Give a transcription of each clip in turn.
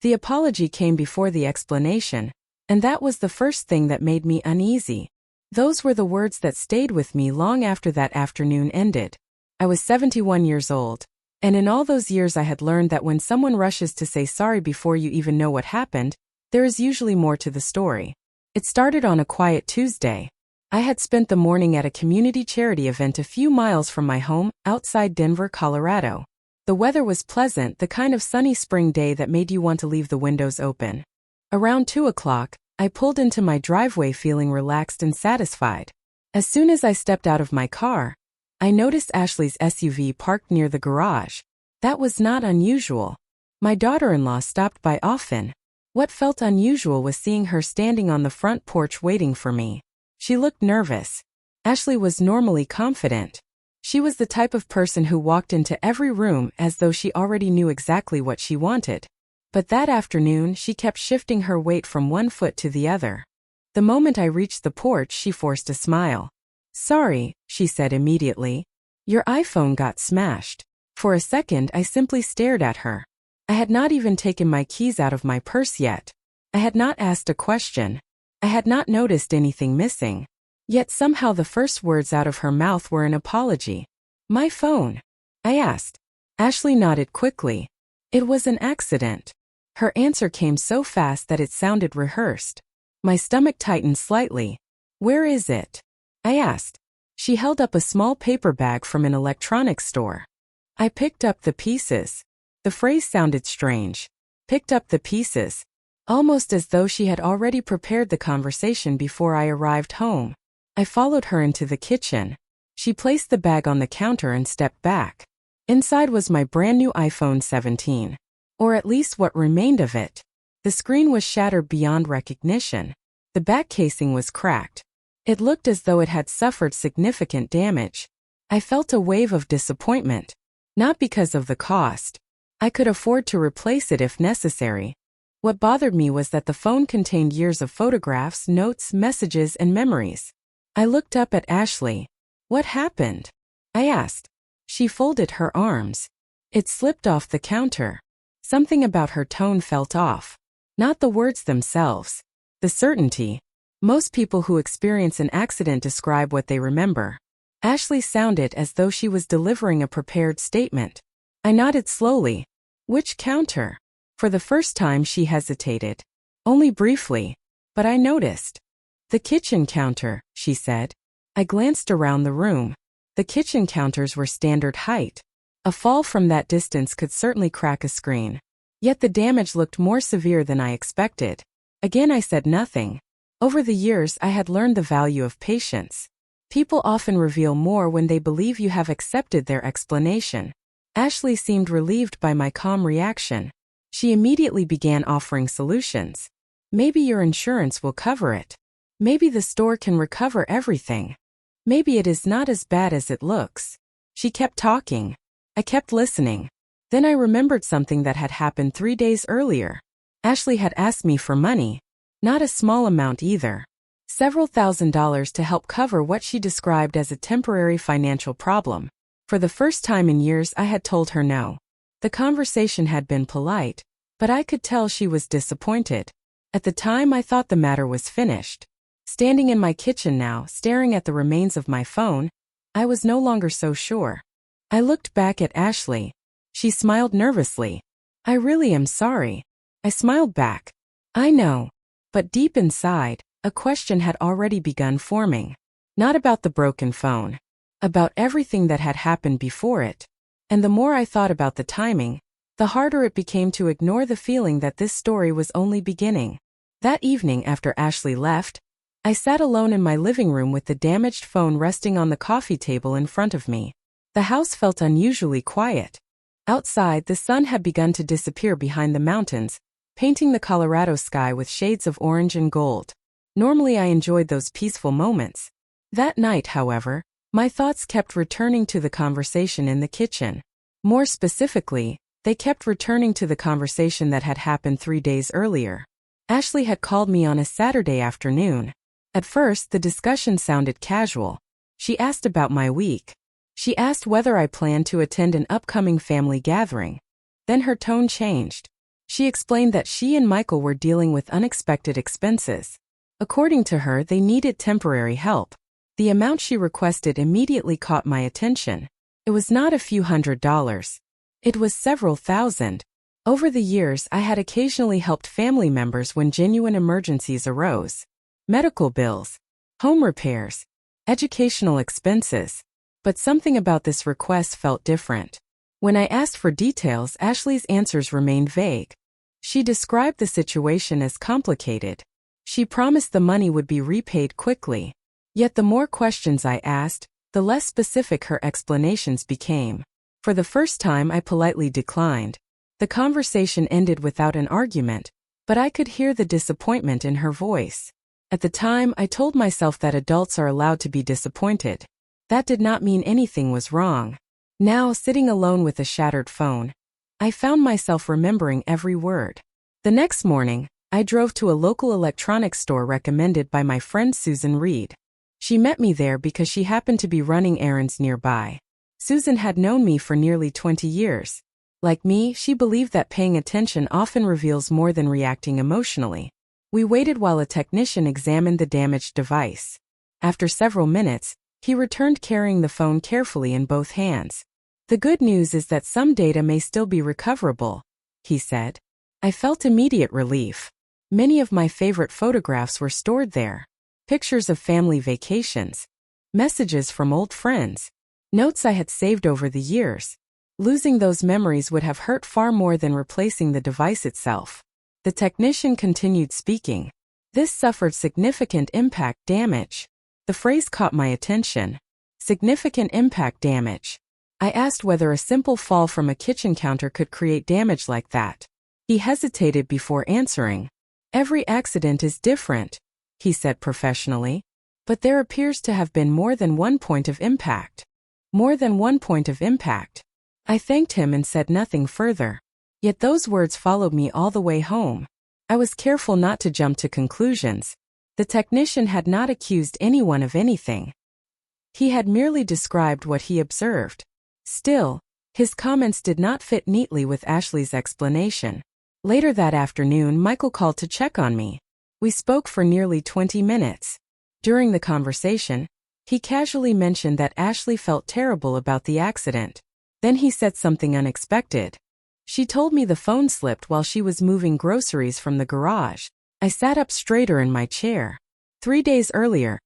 The apology came before the explanation, and that was the first thing that made me uneasy. Those were the words that stayed with me long after that afternoon ended. I was 71 years old, and in all those years I had learned that when someone rushes to say sorry before you even know what happened, there is usually more to the story. It started on a quiet Tuesday. I had spent the morning at a community charity event a few miles from my home, outside Denver, Colorado. The weather was pleasant, the kind of sunny spring day that made you want to leave the windows open. Around 2 o'clock, I pulled into my driveway feeling relaxed and satisfied. As soon as I stepped out of my car, I noticed Ashley's SUV parked near the garage. That was not unusual. My daughter-in-law stopped by often. What felt unusual was seeing her standing on the front porch waiting for me. She looked nervous. Ashley was normally confident. She was the type of person who walked into every room as though she already knew exactly what she wanted. But that afternoon, she kept shifting her weight from one foot to the other. The moment I reached the porch, she forced a smile. "Sorry," she said immediately. "Your iPhone got smashed." For a second, I simply stared at her. I had not even taken my keys out of my purse yet. I had not asked a question. I had not noticed anything missing. Yet somehow the first words out of her mouth were an apology. "My phone?" I asked. Ashley nodded quickly. "It was an accident." Her answer came so fast that it sounded rehearsed. My stomach tightened slightly. "Where is it?" I asked. She held up a small paper bag from an electronics store. I picked up the pieces. The phrase sounded strange. Picked up the pieces. Almost as though she had already prepared the conversation before I arrived home. I followed her into the kitchen. She placed the bag on the counter and stepped back. Inside was my brand new iPhone 17. Or at least what remained of it. The screen was shattered beyond recognition. The back casing was cracked. It looked as though it had suffered significant damage. I felt a wave of disappointment. Not because of the cost. I could afford to replace it if necessary. What bothered me was that the phone contained years of photographs, notes, messages, and memories. I looked up at Ashley. "What happened?" I asked. She folded her arms. It slipped off the counter. Something about her tone felt off. Not the words themselves. The certainty. Most people who experience an accident describe what they remember. Ashley sounded as though she was delivering a prepared statement. I nodded slowly. "Which counter?" For the first time she hesitated. Only briefly. But I noticed. "The kitchen counter," she said. I glanced around the room. The kitchen counters were standard height. A fall from that distance could certainly crack a screen. Yet the damage looked more severe than I expected. Again I said nothing. Over the years I had learned the value of patience. People often reveal more when they believe you have accepted their explanation. Ashley seemed relieved by my calm reaction. She immediately began offering solutions. "Maybe your insurance will cover it. Maybe the store can recover everything. Maybe it is not as bad as it looks." She kept talking. I kept listening. Then I remembered something that had happened 3 days earlier. Ashley had asked me for money. Not a small amount either. Several $1,000s to help cover what she described as a temporary financial problem. For the first time in years I had told her no. The conversation had been polite, but I could tell she was disappointed. At the time I thought the matter was finished. Standing in my kitchen now, staring at the remains of my phone, I was no longer so sure. I looked back at Ashley. She smiled nervously. "I really am sorry." I smiled back. "I know." But deep inside, a question had already begun forming. Not about the broken phone. About everything that had happened before it. And the more I thought about the timing, the harder it became to ignore the feeling that this story was only beginning. That evening after Ashley left, I sat alone in my living room with the damaged phone resting on the coffee table in front of me. The house felt unusually quiet. Outside, the sun had begun to disappear behind the mountains, painting the Colorado sky with shades of orange and gold. Normally I enjoyed those peaceful moments. That night, however, my thoughts kept returning to the conversation in the kitchen. More specifically, they kept returning to the conversation that had happened 3 days earlier. Ashley had called me on a Saturday afternoon. At first, the discussion sounded casual. She asked about my week. She asked whether I planned to attend an upcoming family gathering. Then her tone changed. She explained that she and Michael were dealing with unexpected expenses. According to her, they needed temporary help. The amount she requested immediately caught my attention. It was not a few $100s. It was several thousand. Over the years, I had occasionally helped family members when genuine emergencies arose. Medical bills, home repairs, educational expenses. But something about this request felt different. When I asked for details, Ashley's answers remained vague. She described the situation as complicated. She promised the money would be repaid quickly. Yet the more questions I asked, the less specific her explanations became. For the first time, I politely declined. The conversation ended without an argument, but I could hear the disappointment in her voice. At the time, I told myself that adults are allowed to be disappointed. That did not mean anything was wrong. Now, sitting alone with a shattered phone, I found myself remembering every word. The next morning, I drove to a local electronics store recommended by my friend Susan Reed. She met me there because she happened to be running errands nearby. Susan had known me for nearly 20 years. Like me, she believed that paying attention often reveals more than reacting emotionally. We waited while a technician examined the damaged device. After several minutes, he returned carrying the phone carefully in both hands. "The good news is that some data may still be recoverable," he said. I felt immediate relief. Many of my favorite photographs were stored there. Pictures of family vacations, messages from old friends, notes I had saved over the years. Losing those memories would have hurt far more than replacing the device itself. The technician continued speaking. "This suffered significant impact damage." The phrase caught my attention. Significant impact damage. I asked whether a simple fall from a kitchen counter could create damage like that. He hesitated before answering. "Every accident is different," he said professionally. "But there appears to have been more than one point of impact." More than one point of impact. I thanked him and said nothing further. Yet those words followed me all the way home. I was careful not to jump to conclusions. The technician had not accused anyone of anything. He had merely described what he observed. Still, his comments did not fit neatly with Ashley's explanation. Later that afternoon, Michael called to check on me. We spoke for nearly 20 minutes. During the conversation, he casually mentioned that Ashley felt terrible about the accident. Then he said something unexpected. "She told me the phone slipped while she was moving groceries from the garage." I sat up straighter in my chair. 3 days earlier,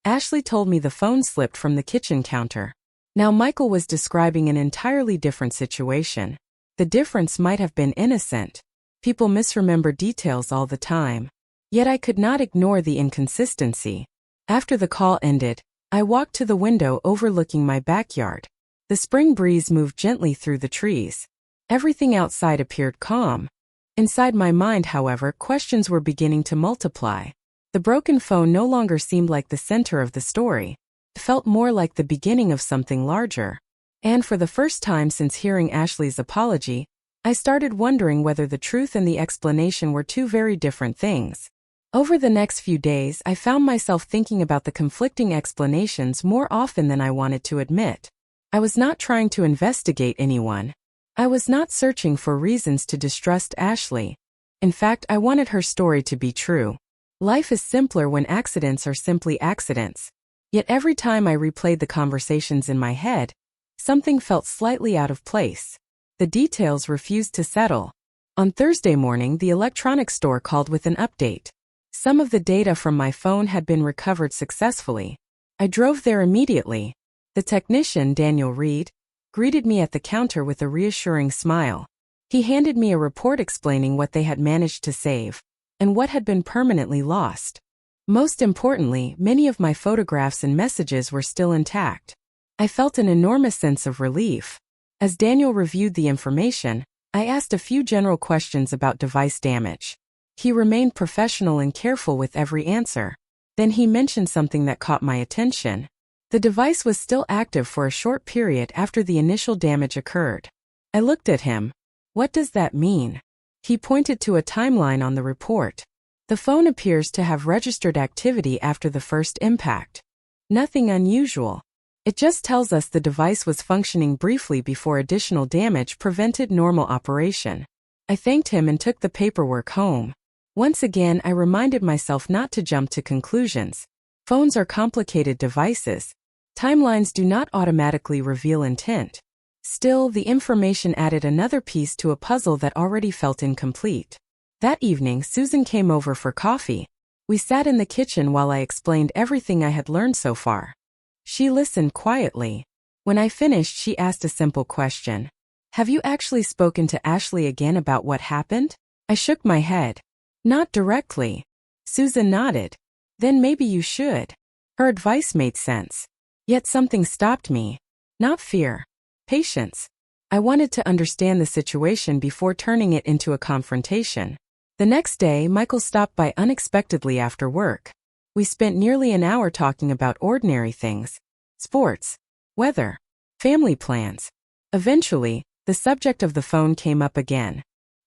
Ashley told me the phone slipped from the kitchen counter. Now Michael was describing an entirely different situation. The difference might have been innocent. People misremember details all the time. Yet I could not ignore the inconsistency. After the call ended, I walked to the window overlooking my backyard. The spring breeze moved gently through the trees. Everything outside appeared calm. Inside my mind, however, questions were beginning to multiply. The broken phone no longer seemed like the center of the story. It felt more like the beginning of something larger. And for the first time since hearing Ashley's apology, I started wondering whether the truth and the explanation were two very different things. Over the next few days, I found myself thinking about the conflicting explanations more often than I wanted to admit. I was not trying to investigate anyone. I was not searching for reasons to distrust Ashley. In fact, I wanted her story to be true. Life is simpler when accidents are simply accidents. Yet every time I replayed the conversations in my head, something felt slightly out of place. The details refused to settle. On Thursday morning, the electronics store called with an update. Some of the data from my phone had been recovered successfully. I drove there immediately. The technician, Daniel Reed, greeted me at the counter with a reassuring smile. He handed me a report explaining what they had managed to save and what had been permanently lost. Most importantly, many of my photographs and messages were still intact. I felt an enormous sense of relief. As Daniel reviewed the information, I asked a few general questions about device damage. He remained professional and careful with every answer. Then he mentioned something that caught my attention. The device was still active for a short period after the initial damage occurred. I looked at him. "What does that mean?" He pointed to a timeline on the report. "The phone appears to have registered activity after the first impact. Nothing unusual. It just tells us the device was functioning briefly before additional damage prevented normal operation." I thanked him and took the paperwork home. Once again, I reminded myself not to jump to conclusions. Phones are complicated devices. Timelines do not automatically reveal intent. Still, the information added another piece to a puzzle that already felt incomplete. That evening, Susan came over for coffee. We sat in the kitchen while I explained everything I had learned so far. She listened quietly. When I finished, she asked a simple question. Have you actually spoken to Ashley again about what happened? I shook my head. Not directly. Susan nodded. Then maybe you should. Her advice made sense. Yet something stopped me. Not fear. Patience. I wanted to understand the situation before turning it into a confrontation. The next day, Michael stopped by unexpectedly after work. We spent nearly an hour talking about ordinary things. Sports. Weather. Family plans. Eventually, the subject of the phone came up again.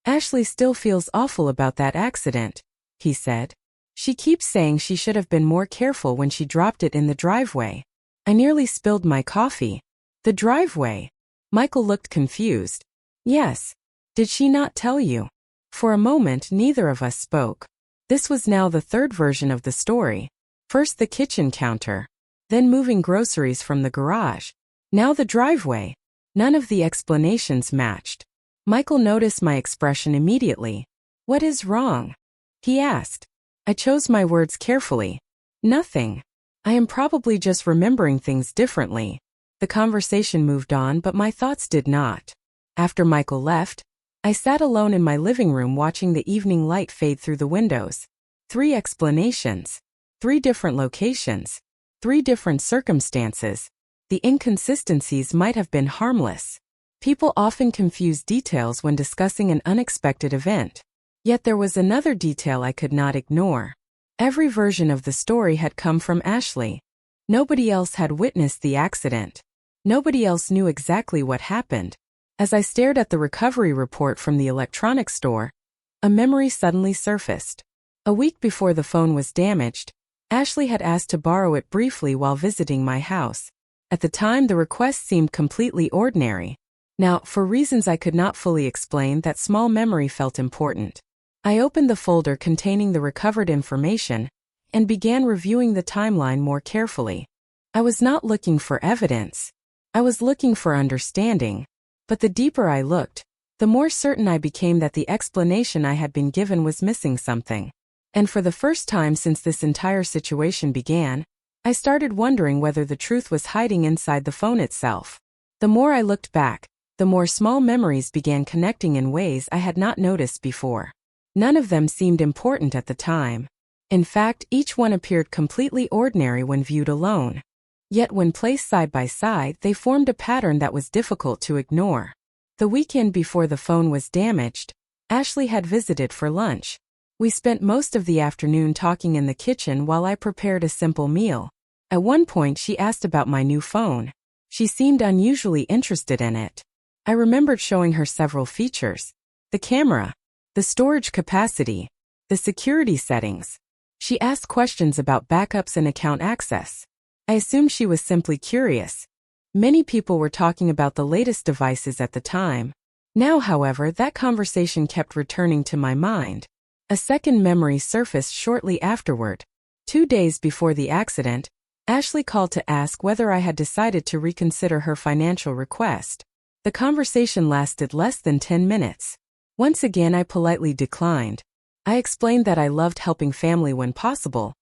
Ashley still feels awful about that accident, he said. She keeps saying she should have been more careful when she dropped it in the driveway. I nearly spilled my coffee. The driveway. Michael looked confused. Yes. Did she not tell you? For a moment, neither of us spoke. This was now the third version of the story. First the kitchen counter. Then moving groceries from the garage. Now the driveway. None of the explanations matched. Michael noticed my expression immediately. What is wrong? He asked. I chose my words carefully. Nothing. I am probably just remembering things differently. The conversation moved on, but my thoughts did not. After Michael left, I sat alone in my living room watching the evening light fade through the windows. 3 explanations. 3 different locations. 3 different circumstances. The inconsistencies might have been harmless. People often confuse details when discussing an unexpected event. Yet there was another detail I could not ignore. Every version of the story had come from Ashley. Nobody else had witnessed the accident. Nobody else knew exactly what happened. As I stared at the recovery report from the electronics store, a memory suddenly surfaced. A week before the phone was damaged, Ashley had asked to borrow it briefly while visiting my house. At the time, the request seemed completely ordinary. Now, for reasons I could not fully explain, that small memory felt important. I opened the folder containing the recovered information and began reviewing the timeline more carefully. I was not looking for evidence. I was looking for understanding. But the deeper I looked, the more certain I became that the explanation I had been given was missing something. And for the first time since this entire situation began, I started wondering whether the truth was hiding inside the phone itself. The more I looked back, the more small memories began connecting in ways I had not noticed before. None of them seemed important at the time. In fact, each one appeared completely ordinary when viewed alone. Yet when placed side by side, they formed a pattern that was difficult to ignore. The weekend before the phone was damaged, Ashley had visited for lunch. We spent most of the afternoon talking in the kitchen while I prepared a simple meal. At one point, she asked about my new phone. She seemed unusually interested in it. I remembered showing her several features: the camera, the storage capacity, the security settings. She asked questions about backups and account access. I assumed she was simply curious. Many people were talking about the latest devices at the time. Now, however, that conversation kept returning to my mind. A second memory surfaced shortly afterward. 2 days before the accident, Ashley called to ask whether I had decided to reconsider her financial request. The conversation lasted less than 10 minutes. Once again, I politely declined. I explained that I loved helping family when possible,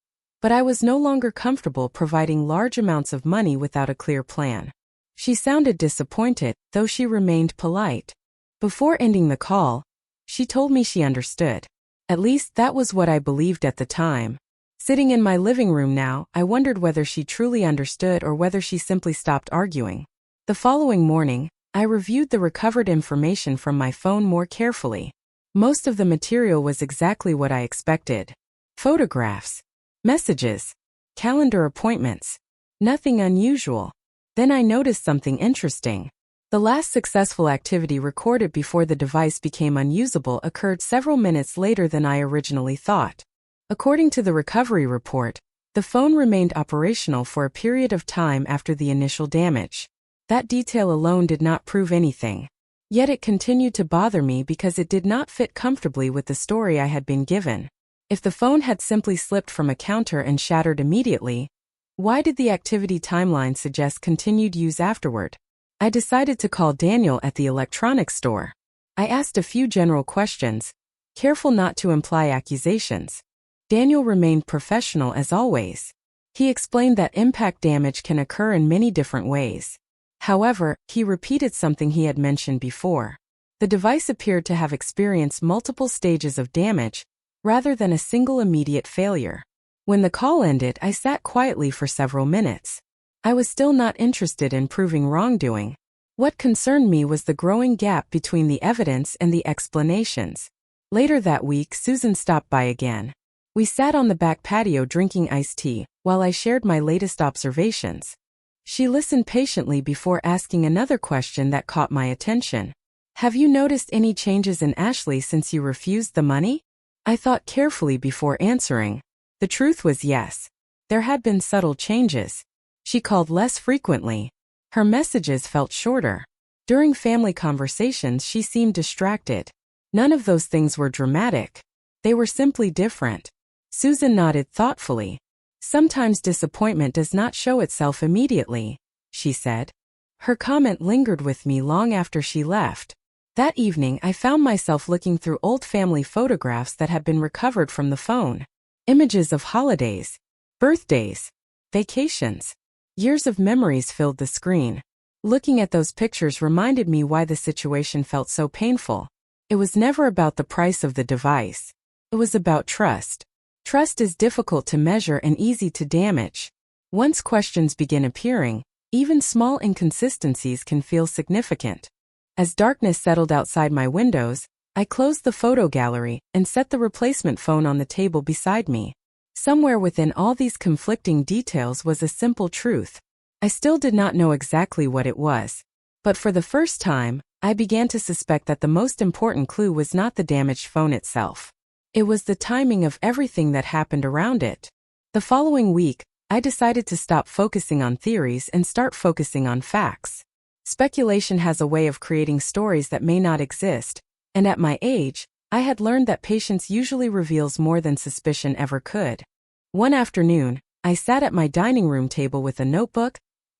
but I was no longer comfortable providing large amounts of money without a clear plan. She sounded disappointed, though she remained polite. Before ending the call, she told me she understood. At least that was what I believed at the time. Sitting in my living room now, I wondered whether she truly understood or whether she simply stopped arguing. The following morning, I reviewed the recovered information from my phone more carefully. Most of the material was exactly what I expected. Photographs, messages, calendar appointments. Nothing unusual. Then I noticed something interesting. The last successful activity recorded before the device became unusable occurred several minutes later than I originally thought. According to the recovery report, the phone remained operational for a period of time after the initial damage. That detail alone did not prove anything. Yet it continued to bother me because it did not fit comfortably with the story I had been given. If the phone had simply slipped from a counter and shattered immediately, why did the activity timeline suggest continued use afterward? I decided to call Daniel at the electronics store. I asked a few general questions, careful not to imply accusations. Daniel remained professional as always. He explained that impact damage can occur in many different ways. However, he repeated something he had mentioned before. The device appeared to have experienced multiple stages of damage, rather than a single immediate failure. When the call ended, I sat quietly for several minutes. I was still not interested in proving wrongdoing. What concerned me was the growing gap between the evidence and the explanations. Later that week, Susan stopped by again. We sat on the back patio drinking iced tea, while I shared my latest observations. She listened patiently before asking another question that caught my attention. Have you noticed any changes in Ashley since you refused the money? I thought carefully before answering. The truth was yes. There had been subtle changes. She called less frequently. Her messages felt shorter. During family conversations, she seemed distracted. None of those things were dramatic. They were simply different. Susan nodded thoughtfully. Sometimes disappointment does not show itself immediately, she said. Her comment lingered with me long after she left. That evening, I found myself looking through old family photographs that had been recovered from the phone. Images of holidays, birthdays, vacations. Years of memories filled the screen. Looking at those pictures reminded me why the situation felt so painful. It was never about the price of the device. It was about trust. Trust is difficult to measure and easy to damage. Once questions begin appearing, even small inconsistencies can feel significant. As darkness settled outside my windows, I closed the photo gallery and set the replacement phone on the table beside me. Somewhere within all these conflicting details was a simple truth. I still did not know exactly what it was. But for the first time, I began to suspect that the most important clue was not the damaged phone itself. It was the timing of everything that happened around it. The following week, I decided to stop focusing on theories and start focusing on facts. Speculation has a way of creating stories that may not exist, and at my age, I had learned that patience usually reveals more than suspicion ever could. One afternoon, I sat at my dining room table with a notebook,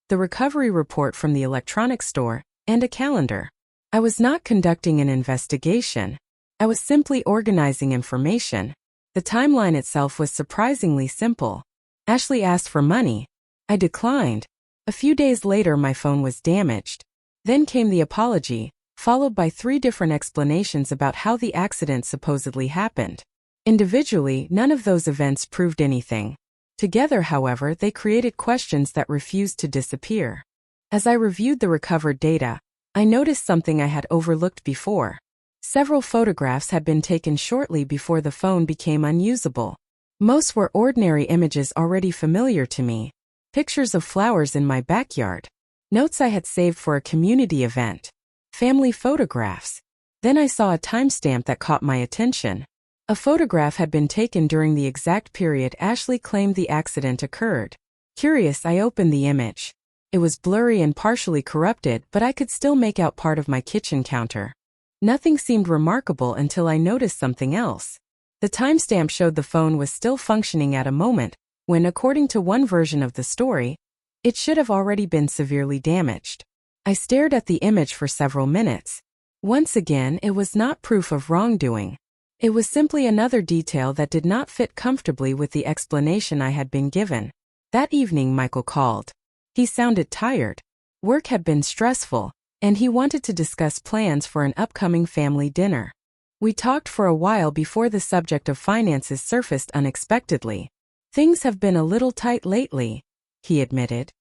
the recovery report from the electronics store, and a calendar. I was not conducting an investigation. I was simply organizing information. The timeline itself was surprisingly simple. Ashley asked for money. I declined. A few days later, my phone was damaged. Then came the apology, followed by 3 different explanations about how the accident supposedly happened. Individually, none of those events proved anything. Together, however, they created questions that refused to disappear. As I reviewed the recovered data, I noticed something I had overlooked before. Several photographs had been taken shortly before the phone became unusable. Most were ordinary images already familiar to me. Pictures of flowers in my backyard. Notes I had saved for a community event. Family photographs. Then I saw a timestamp that caught my attention. A photograph had been taken during the exact period Ashley claimed the accident occurred. Curious, I opened the image. It was blurry and partially corrupted, but I could still make out part of my kitchen counter. Nothing seemed remarkable until I noticed something else. The timestamp showed the phone was still functioning at a moment when, according to one version of the story, it should have already been severely damaged. I stared at the image for several minutes. Once again, it was not proof of wrongdoing. It was simply another detail that did not fit comfortably with the explanation I had been given. That evening, Michael called. He sounded tired. Work had been stressful, and he wanted to discuss plans for an upcoming family dinner. We talked for a while before the subject of finances surfaced unexpectedly. Things have been a little tight lately, he admitted.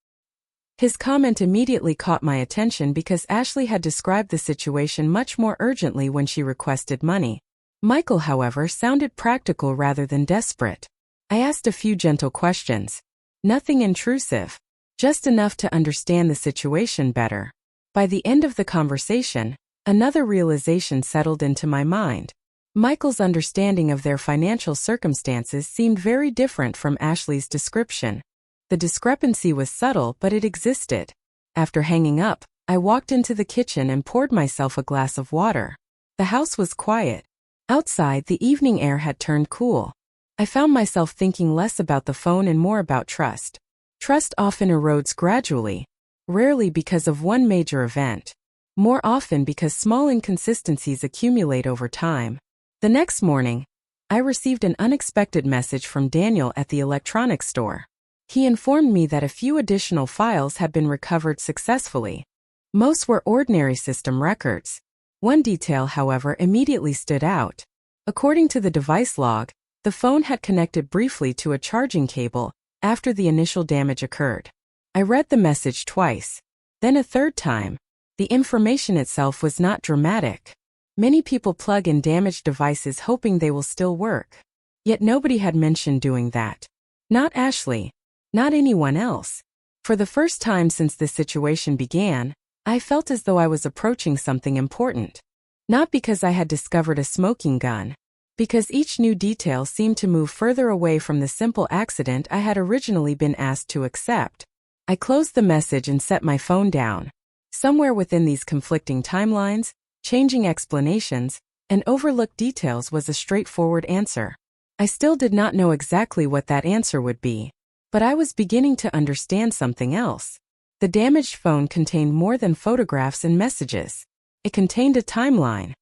His comment immediately caught my attention because Ashley had described the situation much more urgently when she requested money. Michael, however, sounded practical rather than desperate. I asked a few gentle questions. Nothing intrusive. Just enough to understand the situation better. By the end of the conversation, another realization settled into my mind. Michael's understanding of their financial circumstances seemed very different from Ashley's description. The discrepancy was subtle, but it existed. After hanging up, I walked into the kitchen and poured myself a glass of water. The house was quiet. Outside, the evening air had turned cool. I found myself thinking less about the phone and more about trust. Trust often erodes gradually, rarely because of one major event. More often because small inconsistencies accumulate over time. The next morning, I received an unexpected message from Daniel at the electronics store. He informed me that a few additional files had been recovered successfully. Most were ordinary system records. One detail, however, immediately stood out. According to the device log, the phone had connected briefly to a charging cable after the initial damage occurred. I read the message twice, then a third time. The information itself was not dramatic. Many people plug in damaged devices hoping they will still work. Yet nobody had mentioned doing that. Not Ashley. Not anyone else. For the first time since this situation began, I felt as though I was approaching something important. Not because I had discovered a smoking gun. Because each new detail seemed to move further away from the simple accident I had originally been asked to accept. I closed the message and set my phone down. Somewhere within these conflicting timelines, changing explanations, and overlooked details was a straightforward answer. I still did not know exactly what that answer would be, but I was beginning to understand something else. The damaged phone contained more than photographs and messages. It contained a timeline.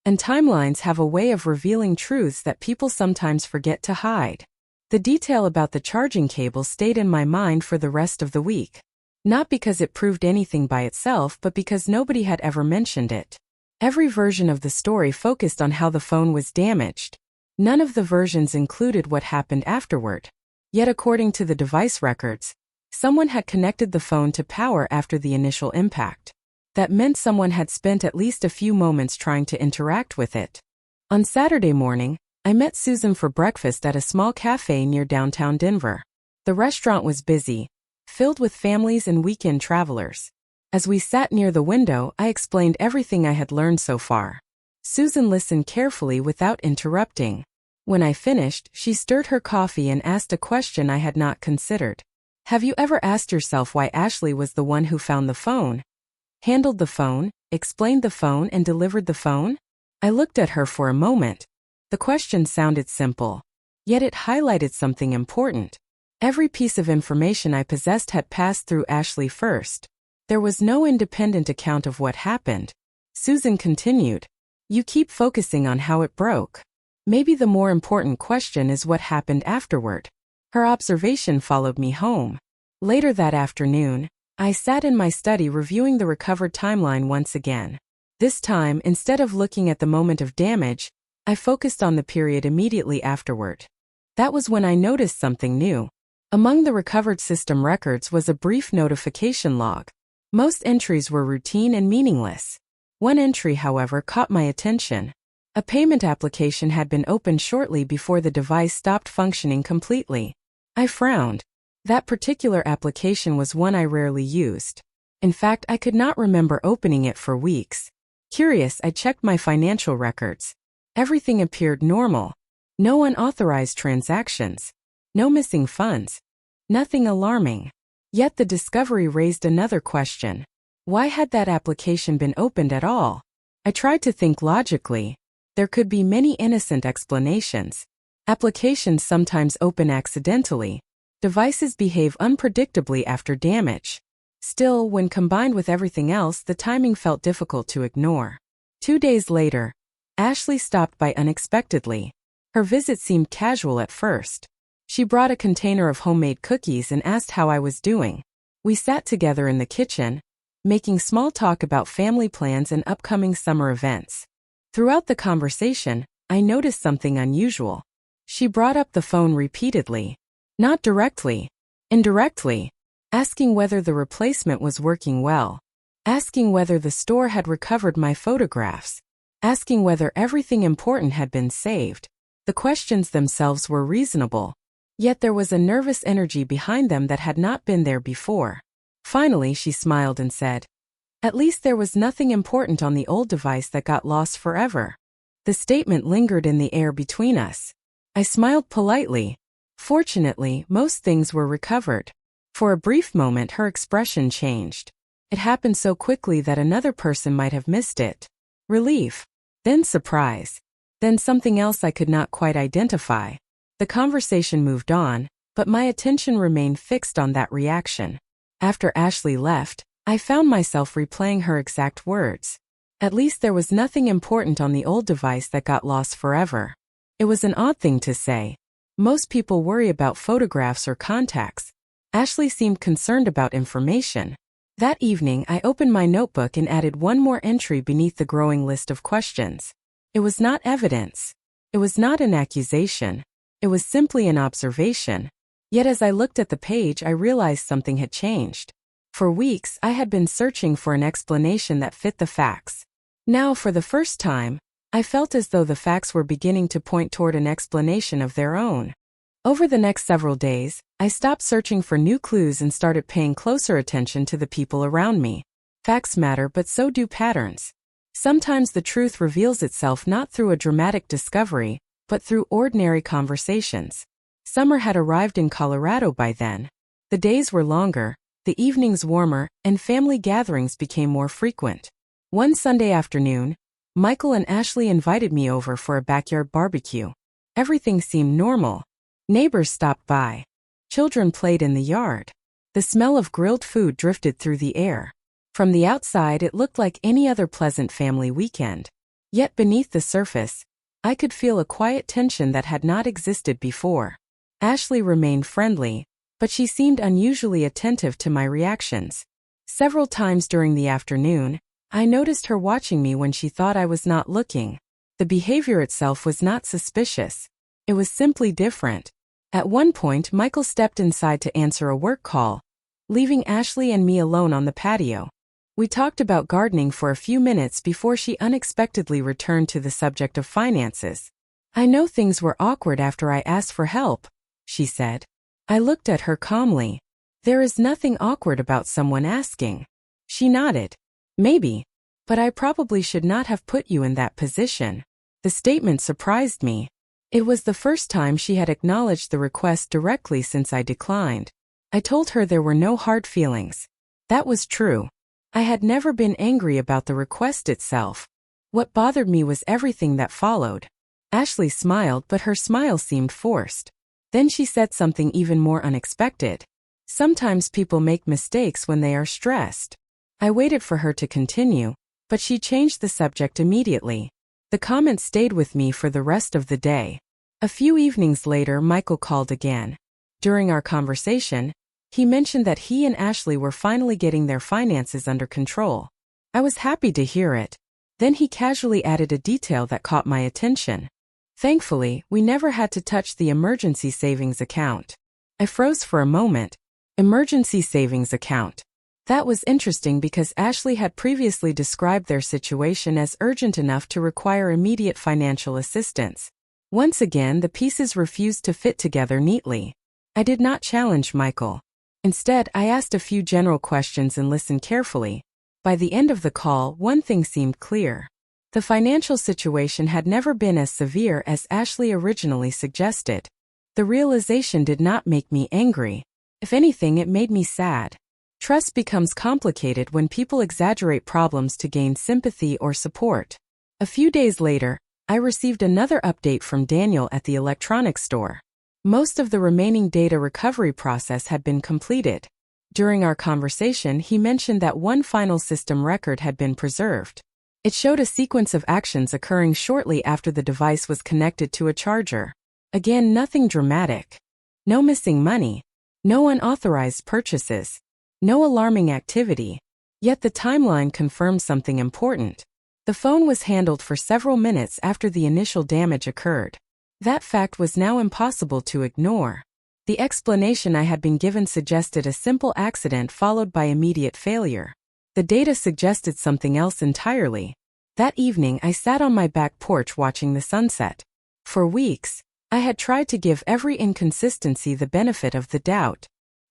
And timelines have a way of revealing truths that people sometimes forget to hide. The detail about the charging cable stayed in my mind for the rest of the week. Not because it proved anything by itself, but because nobody had ever mentioned it. Every version of the story focused on how the phone was damaged. None of the versions included what happened afterward. Yet according to the device records, someone had connected the phone to power after the initial impact. That meant someone had spent at least a few moments trying to interact with it. On Saturday morning, I met Susan for breakfast at a small cafe near downtown Denver. The restaurant was busy, filled with families and weekend travelers. As we sat near the window, I explained everything I had learned so far. Susan listened carefully without interrupting. When I finished, she stirred her coffee and asked a question I had not considered. Have you ever asked yourself why Ashley was the one who found the phone? Handled the phone, explained the phone, and delivered the phone? I looked at her for a moment. The question sounded simple, yet it highlighted something important. Every piece of information I possessed had passed through Ashley first. There was no independent account of what happened. Susan continued. You keep focusing on how it broke. Maybe the more important question is what happened afterward. Her observation followed me home. Later that afternoon, I sat in my study reviewing the recovered timeline once again. This time, instead of looking at the moment of damage, I focused on the period immediately afterward. That was when I noticed something new. Among the recovered system records was a brief notification log. Most entries were routine and meaningless. One entry, however, caught my attention. A payment application had been opened shortly before the device stopped functioning completely. I frowned. That particular application was one I rarely used. In fact, I could not remember opening it for weeks. Curious, I checked my financial records. Everything appeared normal. No unauthorized transactions. No missing funds. Nothing alarming. Yet the discovery raised another question. Why had that application been opened at all? I tried to think logically. There could be many innocent explanations. Applications sometimes open accidentally. Devices behave unpredictably after damage. Still, when combined with everything else, the timing felt difficult to ignore. 2 days later, Ashley stopped by unexpectedly. Her visit seemed casual at first. She brought a container of homemade cookies and asked how I was doing. We sat together in the kitchen, making small talk about family plans and upcoming summer events. Throughout the conversation, I noticed something unusual. She brought up the phone repeatedly. Not directly. Indirectly. Asking whether the replacement was working well. Asking whether the store had recovered my photographs. Asking whether everything important had been saved. The questions themselves were reasonable. Yet there was a nervous energy behind them that had not been there before. Finally, she smiled and said, "At least there was nothing important on the old device that got lost forever." The statement lingered in the air between us. I smiled politely. Fortunately, most things were recovered. For a brief moment, her expression changed. It happened so quickly that another person might have missed it. Relief. Then surprise. Then something else I could not quite identify. The conversation moved on, but my attention remained fixed on that reaction. After Ashley left, I found myself replaying her exact words. At least there was nothing important on the old device that got lost forever. It was an odd thing to say. Most people worry about photographs or contacts. Ashley seemed concerned about information. That evening, I opened my notebook and added one more entry beneath the growing list of questions. It was not evidence. It was not an accusation. It was simply an observation. Yet as I looked at the page, I realized something had changed. For weeks, I had been searching for an explanation that fit the facts. Now, for the first time, I felt as though the facts were beginning to point toward an explanation of their own. Over the next several days, I stopped searching for new clues and started paying closer attention to the people around me. Facts matter, but so do patterns. Sometimes the truth reveals itself not through a dramatic discovery, but through ordinary conversations. Summer had arrived in Colorado by then. The days were longer, the evenings warmer, and family gatherings became more frequent. One Sunday afternoon, Michael and Ashley invited me over for a backyard barbecue. Everything seemed normal. Neighbors stopped by. Children played in the yard. The smell of grilled food drifted through the air. From the outside, it looked like any other pleasant family weekend. Yet beneath the surface, I could feel a quiet tension that had not existed before. Ashley remained friendly, but she seemed unusually attentive to my reactions. Several times during the afternoon, I noticed her watching me when she thought I was not looking. The behavior itself was not suspicious. It was simply different. At one point, Michael stepped inside to answer a work call, leaving Ashley and me alone on the patio. We talked about gardening for a few minutes before she unexpectedly returned to the subject of finances. "I know things were awkward after I asked for help," she said. I looked at her calmly. "There is nothing awkward about someone asking." She nodded. "Maybe. But I probably should not have put you in that position." The statement surprised me. It was the first time she had acknowledged the request directly since I declined. I told her there were no hard feelings. That was true. I had never been angry about the request itself. What bothered me was everything that followed. Ashley smiled, but her smile seemed forced. Then she said something even more unexpected. "Sometimes people make mistakes when they are stressed." I waited for her to continue, but she changed the subject immediately. The comment stayed with me for the rest of the day. A few evenings later, Michael called again. During our conversation, he mentioned that he and Ashley were finally getting their finances under control. I was happy to hear it. Then he casually added a detail that caught my attention. "Thankfully, we never had to touch the emergency savings account." I froze for a moment. Emergency savings account. That was interesting because Ashley had previously described their situation as urgent enough to require immediate financial assistance. Once again, the pieces refused to fit together neatly. I did not challenge Michael. Instead, I asked a few general questions and listened carefully. By the end of the call, one thing seemed clear. The financial situation had never been as severe as Ashley originally suggested. The realization did not make me angry. If anything, it made me sad. Trust becomes complicated when people exaggerate problems to gain sympathy or support. A few days later, I received another update from Daniel at the electronics store. Most of the remaining data recovery process had been completed. During our conversation, he mentioned that one final system record had been preserved. It showed a sequence of actions occurring shortly after the device was connected to a charger. Again, nothing dramatic. No missing money. No unauthorized purchases. No alarming activity. Yet the timeline confirmed something important. The phone was handled for several minutes after the initial damage occurred. That fact was now impossible to ignore. The explanation I had been given suggested a simple accident followed by immediate failure. The data suggested something else entirely. That evening, I sat on my back porch watching the sunset. For weeks, I had tried to give every inconsistency the benefit of the doubt.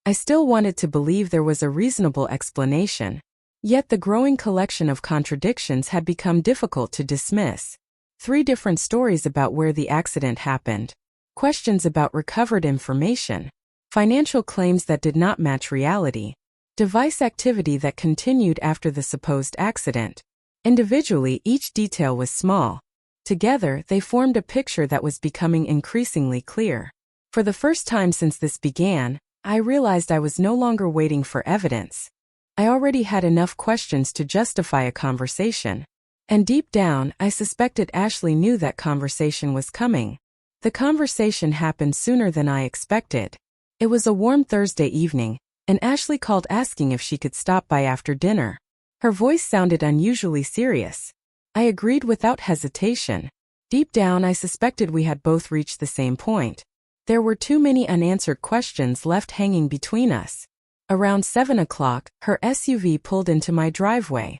I still wanted to believe there was a reasonable explanation. Yet the growing collection of contradictions had become difficult to dismiss. 3 different stories about where the accident happened. Questions about recovered information. Financial claims that did not match reality. device activity that continued after the supposed accident. Individually, each detail was small. Together, they formed a picture that was becoming increasingly clear. For the first time since this began, I realized I was no longer waiting for evidence. I already had enough questions to justify a conversation. And deep down, I suspected Ashley knew that conversation was coming. The conversation happened sooner than I expected. It was a warm Thursday evening, and Ashley called asking if she could stop by after dinner. Her voice sounded unusually serious. I agreed without hesitation. Deep down, I suspected we had both reached the same point. There were too many unanswered questions left hanging between us. Around 7 o'clock, her SUV pulled into my driveway.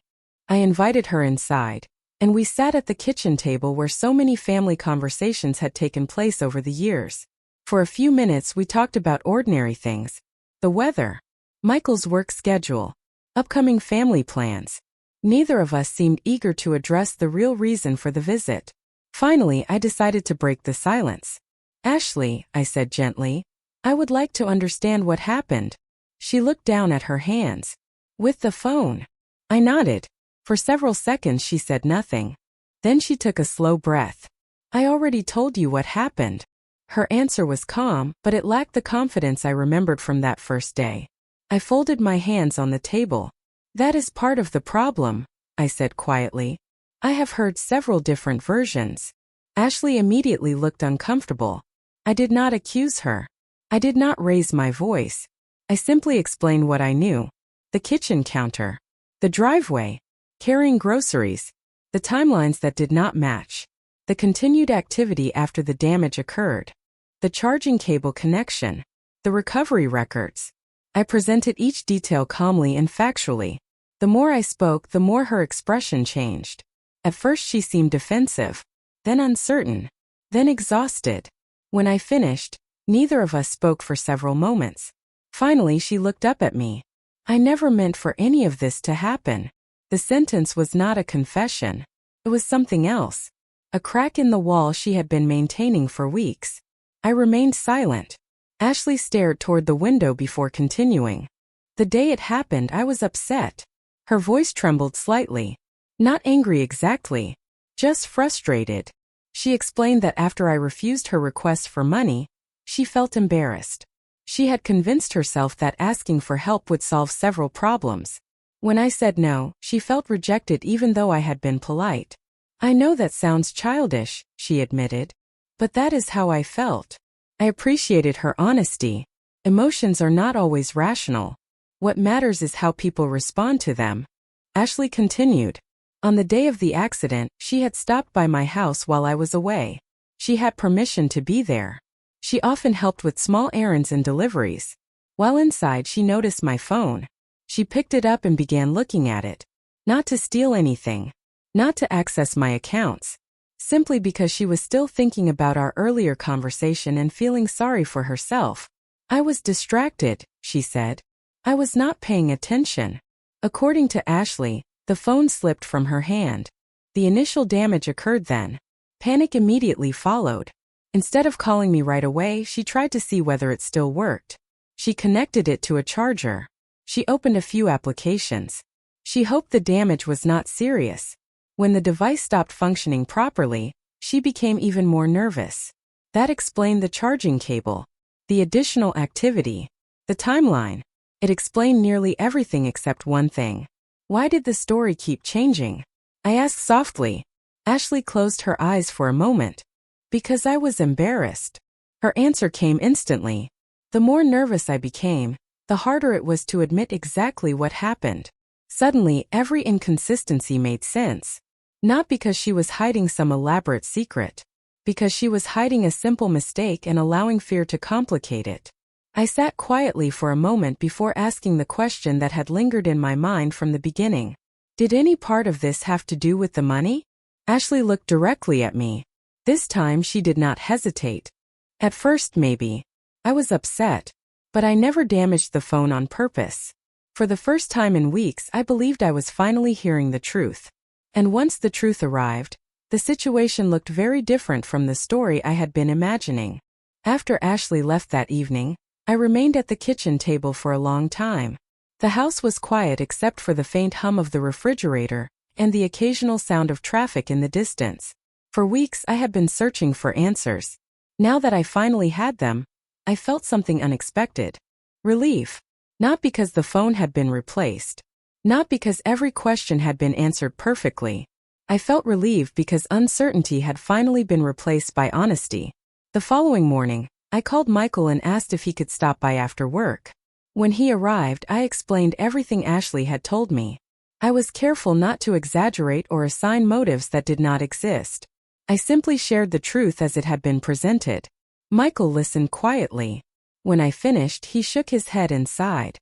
I invited her inside, and we sat at the kitchen table where so many family conversations had taken place over the years. For a few minutes we talked about ordinary things. The weather, Michael's work schedule, upcoming family plans. Neither of us seemed eager to address the real reason for the visit. Finally, I decided to break the silence. "Ashley," I said gently, "I would like to understand what happened." She looked down at her hands. "With the phone?" I nodded. For several seconds she said nothing. Then she took a slow breath. "I already told you what happened." Her answer was calm, but it lacked the confidence I remembered from that first day. I folded my hands on the table. "That is part of the problem," I said quietly. "I have heard several different versions." Ashley immediately looked uncomfortable. I did not accuse her. I did not raise my voice. I simply explained what I knew. The kitchen counter. The driveway. Carrying groceries. The timelines that did not match. The continued activity after the damage occurred. The charging cable connection. The recovery records. I presented each detail calmly and factually. The more I spoke, the more her expression changed. At first she seemed defensive, then uncertain, then exhausted. When I finished, neither of us spoke for several moments. Finally she looked up at me. "I never meant for any of this to happen." The sentence was not a confession. It was something else. A crack in the wall she had been maintaining for weeks. I remained silent. Ashley stared toward the window before continuing. "The day it happened, I was upset." Her voice trembled slightly. Not angry exactly. Just frustrated. She explained that after I refused her request for money, she felt embarrassed. She had convinced herself that asking for help would solve several problems. When I said no, she felt rejected even though I had been polite. "I know that sounds childish," she admitted. "But that is how I felt." I appreciated her honesty. Emotions are not always rational. What matters is how people respond to them. Ashley continued. "On the day of the accident, she had stopped by my house while I was away. She had permission to be there. She often helped with small errands and deliveries. While inside, she noticed my phone. She picked it up and began looking at it. Not to steal anything. Not to access my accounts. Simply because she was still thinking about our earlier conversation and feeling sorry for herself. I was distracted," she said. "I was not paying attention." According to Ashley, the phone slipped from her hand. The initial damage occurred then. Panic immediately followed. Instead of calling me right away, she tried to see whether it still worked. She connected it to a charger. She opened a few applications. She hoped the damage was not serious. When the device stopped functioning properly, she became even more nervous. That explained the charging cable, the additional activity, the timeline. It explained nearly everything except one thing. Why did the story keep changing? I asked softly. Ashley closed her eyes for a moment. "Because I was embarrassed." Her answer came instantly. The more nervous I became, the harder it was to admit exactly what happened. Suddenly, every inconsistency made sense. Not because she was hiding some elaborate secret. Because she was hiding a simple mistake and allowing fear to complicate it. I sat quietly for a moment before asking the question that had lingered in my mind from the beginning. Did any part of this have to do with the money? Ashley looked directly at me. This time she did not hesitate. At first, maybe. I was upset. But I never damaged the phone on purpose. For the first time in weeks, I believed I was finally hearing the truth. And once the truth arrived, the situation looked very different from the story I had been imagining. After Ashley left that evening, I remained at the kitchen table for a long time. The house was quiet except for the faint hum of the refrigerator and the occasional sound of traffic in the distance. For weeks I had been searching for answers. Now that I finally had them, I felt something unexpected. Relief. Not because the phone had been replaced. Not because every question had been answered perfectly. I felt relieved because uncertainty had finally been replaced by honesty. The following morning, I called Michael and asked if he could stop by after work. When he arrived, I explained everything Ashley had told me. I was careful not to exaggerate or assign motives that did not exist. I simply shared the truth as it had been presented. Michael listened quietly. When I finished, he shook his head and sighed.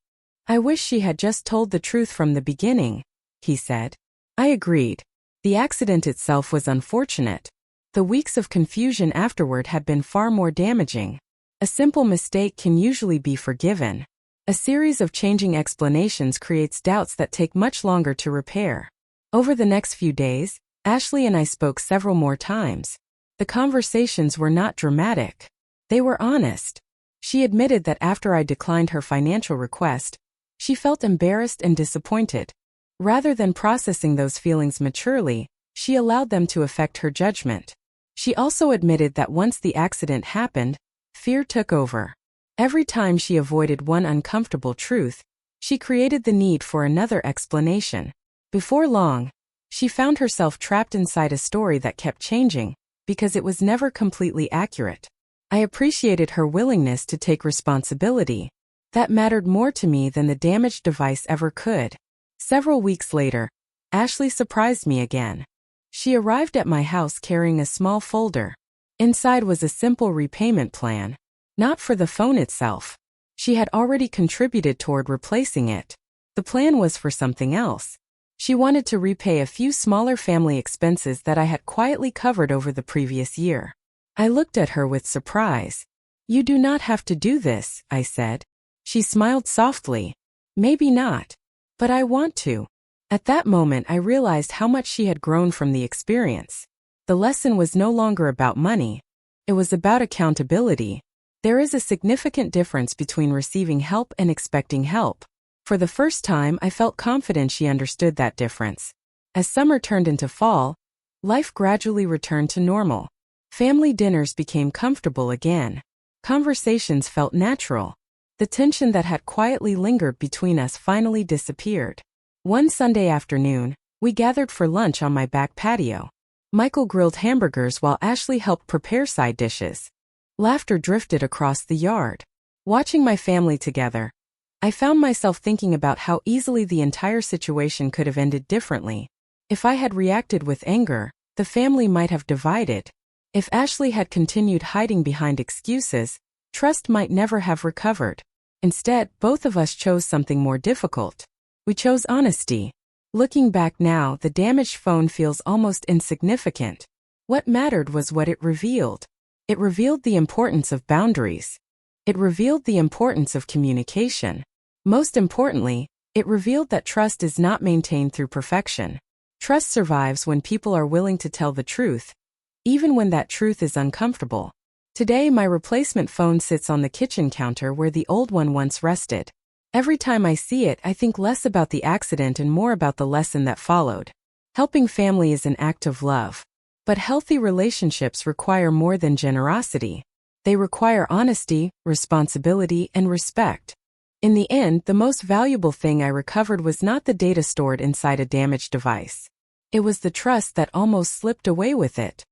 "I wish she had just told the truth from the beginning," he said. I agreed. The accident itself was unfortunate. The weeks of confusion afterward had been far more damaging. A simple mistake can usually be forgiven. A series of changing explanations creates doubts that take much longer to repair. Over the next few days, Ashley and I spoke several more times. The conversations were not dramatic. They were honest. She admitted that after I declined her financial request, she felt embarrassed and disappointed. Rather than processing those feelings maturely, she allowed them to affect her judgment. She also admitted that once the accident happened, fear took over. Every time she avoided one uncomfortable truth, she created the need for another explanation. Before long, she found herself trapped inside a story that kept changing, because it was never completely accurate. I appreciated her willingness to take responsibility. That mattered more to me than the damaged device ever could. Several weeks later, Ashley surprised me again. She arrived at my house carrying a small folder. Inside was a simple repayment plan. Not for the phone itself. She had already contributed toward replacing it. The plan was for something else. She wanted to repay a few smaller family expenses that I had quietly covered over the previous year. I looked at her with surprise. "You do not have to do this," I said. She smiled softly. "Maybe not. But I want to." At that moment I realized how much she had grown from the experience. The lesson was no longer about money. It was about accountability. There is a significant difference between receiving help and expecting help. For the first time, I felt confident she understood that difference. As summer turned into fall, life gradually returned to normal. Family dinners became comfortable again. Conversations felt natural. The tension that had quietly lingered between us finally disappeared. One Sunday afternoon, we gathered for lunch on my back patio. Michael grilled hamburgers while Ashley helped prepare side dishes. Laughter drifted across the yard. Watching my family together, I found myself thinking about how easily the entire situation could have ended differently. If I had reacted with anger, the family might have divided. If Ashley had continued hiding behind excuses, trust might never have recovered. Instead, both of us chose something more difficult. We chose honesty. Looking back now, the damaged phone feels almost insignificant. What mattered was what it revealed. It revealed the importance of boundaries. It revealed the importance of communication. Most importantly, it revealed that trust is not maintained through perfection. Trust survives when people are willing to tell the truth, even when that truth is uncomfortable. Today, my replacement phone sits on the kitchen counter where the old one once rested. Every time I see it, I think less about the accident and more about the lesson that followed. Helping family is an act of love. But healthy relationships require more than generosity. They require honesty, responsibility, and respect. In the end, the most valuable thing I recovered was not the data stored inside a damaged device. It was the trust that almost slipped away with it.